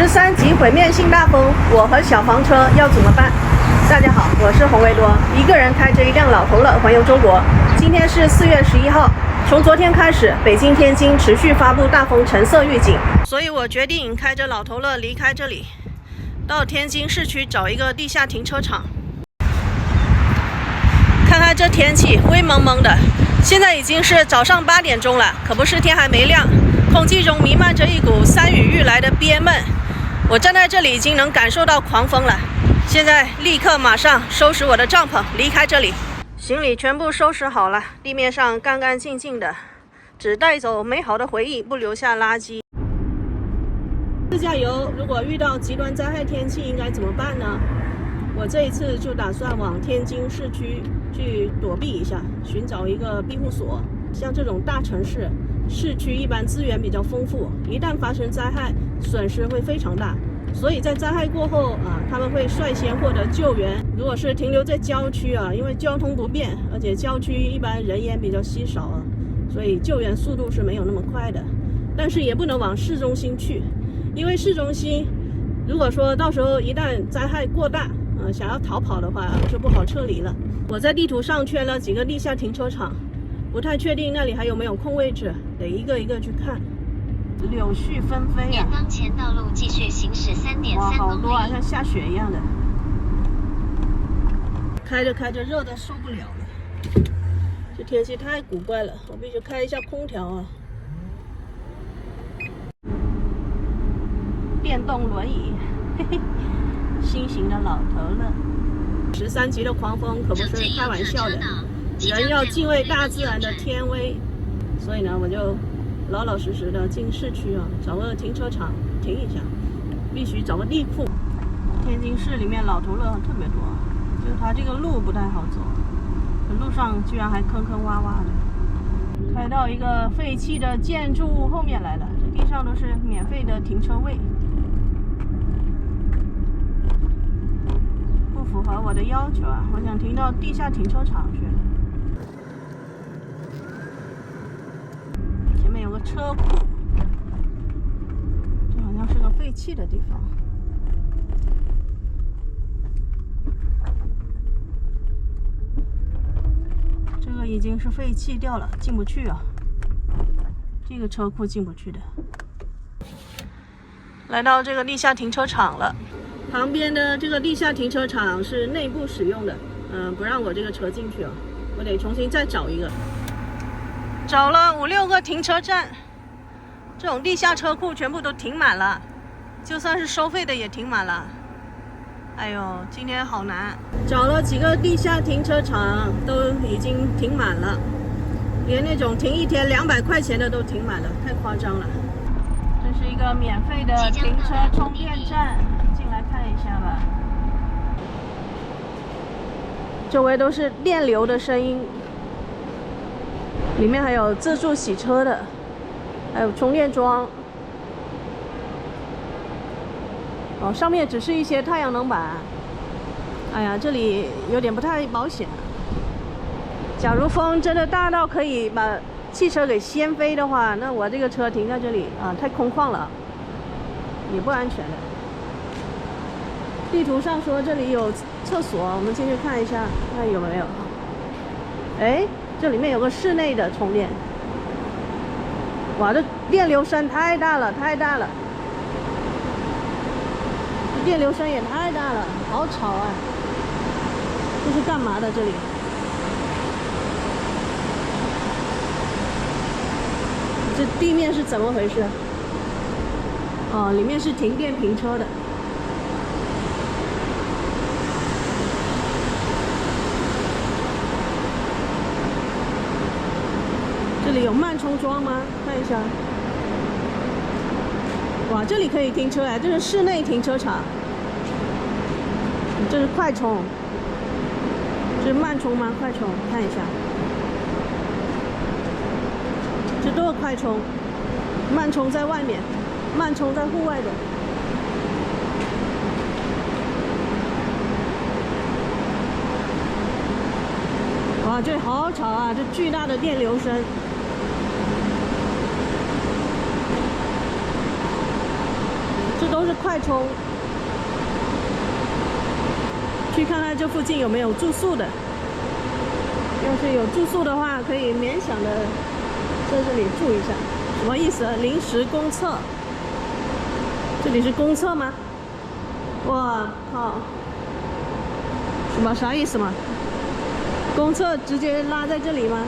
13级毁灭性大风，我和小房车要怎么办？大家好，我是洪维多，一个人开着一辆老头乐环游中国。今天是4月11号，从昨天开始，北京、天津持续发布大风橙色预警，所以我决定开着老头乐离开这里，到天津市区找一个地下停车场。看看这天气灰蒙蒙的，现在已经是早上8点钟了，可不是天还没亮，空气中弥漫着一股山雨欲来的憋闷。我站在这里已经能感受到狂风了，现在立刻马上收拾我的帐篷离开这里。行李全部收拾好了，地面上干干净净的，只带走美好的回忆，不留下垃圾。自驾游如果遇到极端灾害天气应该怎么办呢？我这一次就打算往天津市区去躲避一下，寻找一个庇护所。像这种大城市市区一般资源比较丰富，一旦发生灾害损失会非常大，所以在灾害过后他们会率先获得救援。如果是停留在郊区因为交通不便，而且郊区一般人烟比较稀少所以救援速度是没有那么快的。但是也不能往市中心去，因为市中心如果说到时候一旦灾害过大想要逃跑的话就不好撤离了。我在地图上圈了几个地下停车场，不太确定那里还有没有空位置，得一个一个去看。柳絮纷飞沿当前道路继续行驶3.3公里。哇，好多像下雪一样的。开着开着热的受不了了，这天气太古怪了，我必须开一下空调电动轮椅，嘿嘿，新型的老头乐。13级的狂风可不是开玩笑的，人要敬畏大自然的天威。所以呢，我就老老实实的进市区找个停车场停一下，必须找个地库。天津市里面老头乐特别多，就是它这个路不太好走，路上居然还坑坑洼洼的。开到一个废弃的建筑物后面来了，这地上都是免费的停车位，不符合我的要求我想停到地下停车场去。前面有个车库，这好像是个废弃的地方。这个已经是废弃掉了，进不去这个车库进不去的。来到这个地下停车场了，旁边的这个地下停车场是内部使用的，不让我这个车进去我得重新再找一个。找了5、6个停车站，这种地下车库全部都停满了，就算是收费的也停满了。哎呦，今天好难，找了几个地下停车场都已经停满了，连那种停一天200块钱的都停满了，太夸张了。这是一个免费的停车充电站，进来看一下吧。周围都是电流的声音，里面还有自助洗车的，还有充电桩。上面只是一些太阳能板。哎呀，这里有点不太保险。假如风真的大到可以把汽车给掀飞的话，那我这个车停在这里太空旷了，也不安全的。地图上说这里有厕所，我们进去看一下，看有没有。哎，这里面有个室内的充电。哇，这电流声太大了，太大了！这电流声也太大了，好吵这是干嘛的？这里？这地面是怎么回事？里面是停电停车的。这里有慢充桩吗？看一下。哇，这里可以停车这是室内停车场。这是快充，这是慢充吗？快充，看一下。这都是快充，慢充在外面，慢充在户外的。哇，这好吵这巨大的电流声。这都是快充。去看看这附近有没有住宿的，要是有住宿的话，可以勉强的在这里住一下。什么意思？临时公厕？这里是公厕吗？哇靠！什么啥意思嘛？公厕直接拉在这里吗？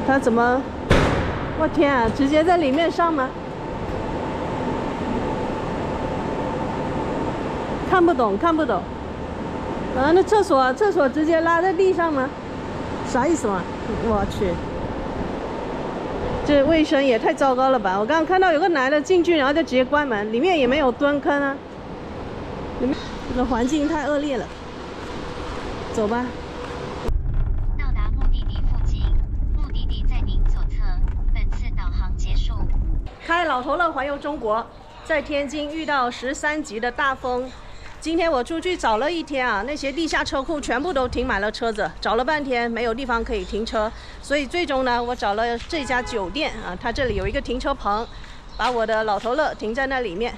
他怎么？我天啊！直接在里面上吗？看不懂，看不懂。啊，那厕所直接拉在地上吗？啥意思嘛？我去，这卫生也太糟糕了吧！我刚刚看到有个男的进去，然后就直接关门，里面也没有蹲坑啊。里面这个环境太恶劣了。走吧。到达目的地附近，目的地在您左侧。本次导航结束。开老头乐环游中国，在天津遇到13级的大风。今天我出去找了一天啊，那些地下车库全部都停满了车子，找了半天没有地方可以停车，所以最终呢，我找了这家酒店啊，它这里有一个停车棚，把我的老头乐停在那里面。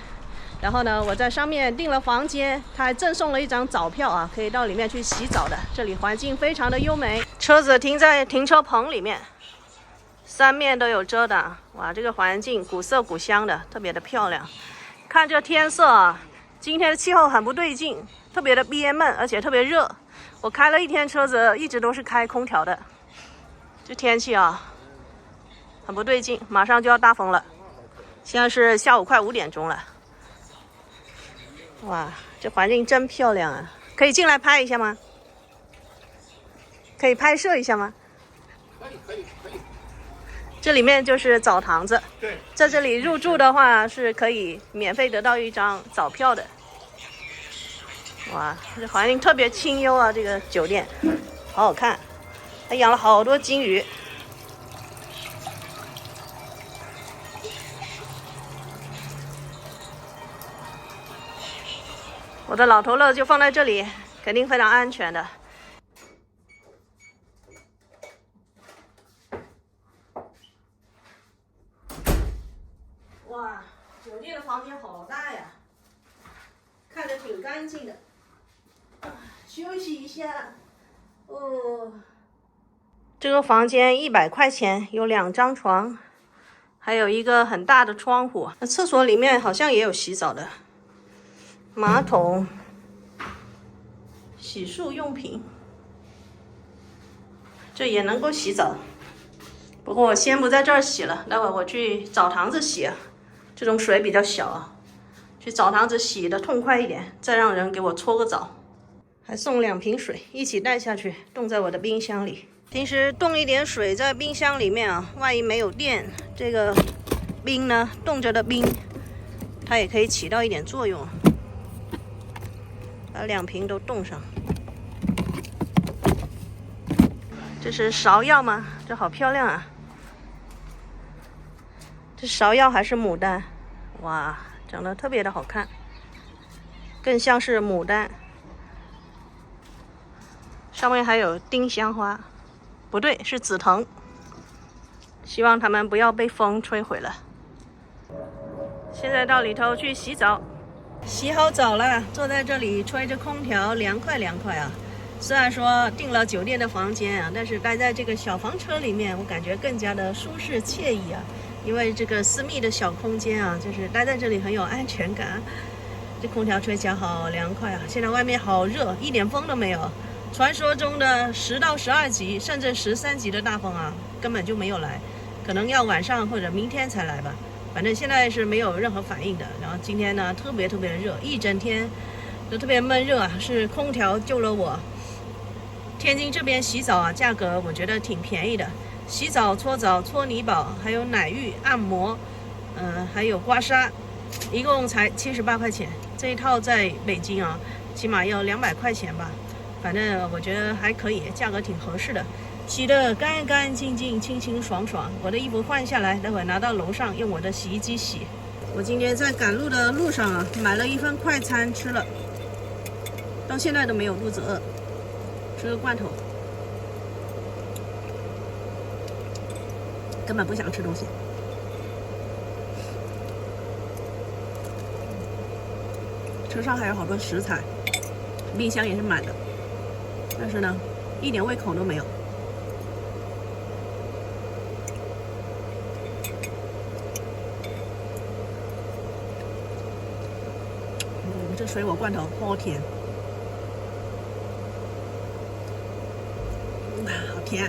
然后呢，我在上面订了房间，他还赠送了一张早票啊，可以到里面去洗澡的。这里环境非常的优美，车子停在停车棚里面，三面都有遮挡。哇，这个环境古色古香的，特别的漂亮。看这天色啊。今天的气候很不对劲，特别的憋闷，而且特别热。我开了一天车子，一直都是开空调的。这天气啊，很不对劲，马上就要大风了。现在是下午快5点钟了。哇，这环境真漂亮啊！可以进来拍一下吗？可以拍摄一下吗？可以。这里面就是澡堂子，对，在这里入住的话是可以免费得到一张早票的。哇，这环境特别清幽啊！这个酒店好好看，还养了好多金鱼。我的老头乐就放在这里，肯定非常安全的。哇，酒店的房间好大呀，看着挺干净的。休息一下。哦，这个房间100块钱，有2张床，还有一个很大的窗户。那厕所里面好像也有洗澡的，马桶、洗漱用品，这也能够洗澡。不过我先不在这儿洗了，待会儿我去澡堂子洗。这种水比较小啊，去澡堂子洗的痛快一点，再让人给我搓个澡。还送2瓶水一起带下去，冻在我的冰箱里。平时冻一点水在冰箱里面啊，万一没有电，这个冰呢，冻着的冰，它也可以起到一点作用。把2瓶都冻上。这是芍药吗？这好漂亮啊！这芍药还是牡丹？哇，长得特别的好看，更像是牡丹。上面还有丁香花，不对，是紫藤。希望它们不要被风吹毁了。现在到里头去洗澡，洗好澡了，坐在这里吹着空调，凉快凉快啊。虽然说订了酒店的房间啊，但是待在这个小房车里面，我感觉更加的舒适惬意啊。因为这个私密的小空间啊，就是待在这里很有安全感。这空调吹起来好凉快啊！现在外面好热，一点风都没有。传说中的10到12级，甚至13级的大风啊，根本就没有来，可能要晚上或者明天才来吧。反正现在是没有任何反应的。然后今天呢，特别的热，一整天都特别闷热啊，是空调救了我。天津这边洗澡啊，价格我觉得挺便宜的。洗澡、搓澡、搓泥宝，还有奶浴、按摩，还有刮痧，一共才78块钱。这一套在北京啊，起码要200块钱吧。反正我觉得还可以，价格挺合适的。洗得干干净净、清清爽爽。我的衣服换下来，待会儿拿到楼上用我的洗衣机洗。我今天在赶路的路上啊，买了一份快餐吃了，到现在都没有肚子饿，吃个罐头。根本不想吃东西。车上还有好多食材，冰箱也是满的，但是呢，一点胃口都没有。这水果罐头好甜，好甜。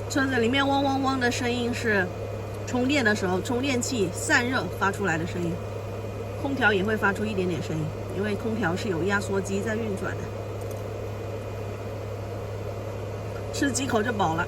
车子里面嗡嗡嗡的声音是充电的时候充电器散热发出来的声音，空调也会发出一点点声音，因为空调是有压缩机在运转的。吃几口就饱了。